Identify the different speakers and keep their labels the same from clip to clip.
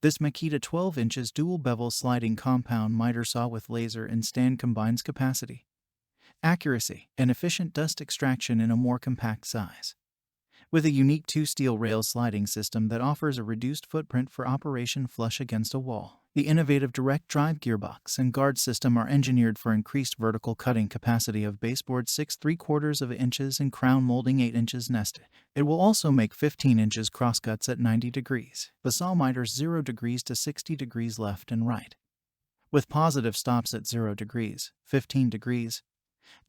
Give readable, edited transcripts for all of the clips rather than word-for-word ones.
Speaker 1: This Makita 12 inches dual-bevel sliding compound miter saw with laser and stand combines capacity, accuracy, and efficient dust extraction in a more compact size. With a unique two-steel rail sliding system that offers a reduced footprint for operation flush against a wall. The innovative direct drive gearbox and guard system are engineered for increased vertical cutting capacity of baseboard 6¾ inches and crown molding 8 inches nested. It will also make 15 inches crosscuts at 90 degrees. The saw miters 0 degrees to 60 degrees left and right, with positive stops at 0 degrees, 15 degrees,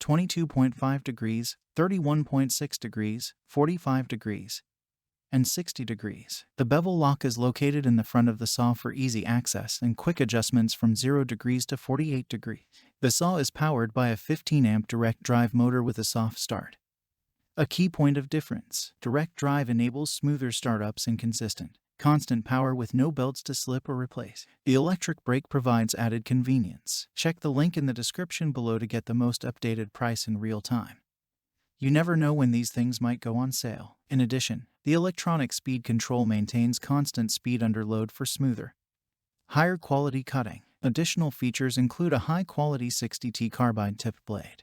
Speaker 1: 22.5 degrees, 31.6 degrees, 45 degrees, and 60 degrees. The bevel lock is located in the front of the saw for easy access and quick adjustments from 0 degrees to 48 degrees. The saw is powered by a 15-amp direct drive motor with a soft start. A key point of difference: direct drive enables smoother startups and constant power with no belts to slip or replace. The electric brake provides added convenience. Check the link in the description below to get the most updated price in real time. You never know when these things might go on sale. In addition, the electronic speed control maintains constant speed under load for smoother, higher quality cutting. Additional features include a high-quality 60T carbide-tipped blade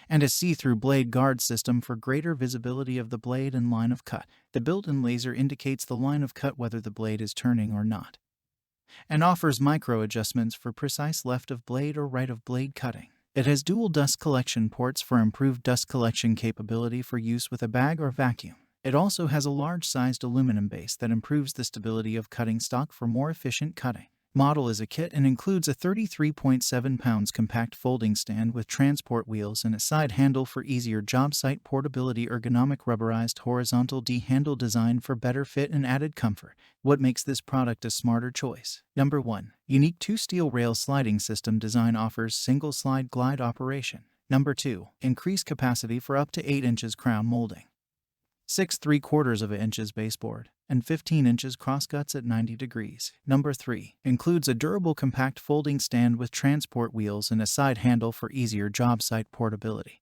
Speaker 1: and a see-through blade guard system for greater visibility of the blade and line of cut. The built-in laser indicates the line of cut whether the blade is turning or not, and offers micro-adjustments for precise left of blade or right of blade cutting. It has dual dust collection ports for improved dust collection capability for use with a bag or vacuum. It also has a large-sized aluminum base that improves the stability of cutting stock for more efficient cutting. Model is a kit and includes a 33.7 pounds compact folding stand with transport wheels and a side handle for easier job site portability. Ergonomic rubberized horizontal D-handle design for better fit and added comfort. What makes this product a smarter choice? Number 1. Unique two-steel rail sliding system design offers single slide glide operation. Number 2. Increased capacity for up to 8 inches crown molding, 6¾ inches baseboard, and 15 inches crosscuts at 90 degrees. Number 3. Includes a durable compact folding stand with transport wheels and a side handle for easier job site portability.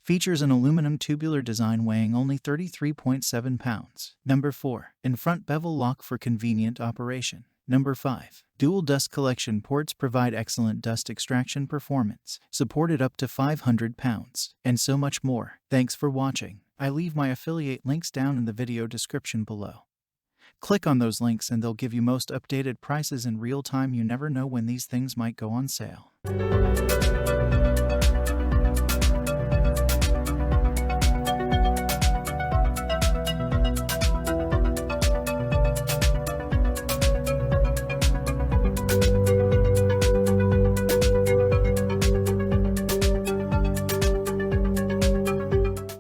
Speaker 1: Features an aluminum tubular design weighing only 33.7 pounds. Number 4. In front bevel lock for convenient operation. Number 5. Dual dust collection ports provide excellent dust extraction performance, supported up to 500 pounds, and so much more. Thanks for watching. I leave my affiliate links down in the video description below. Click on those links and they'll give you most updated prices in real time. You never know when these things might go on sale.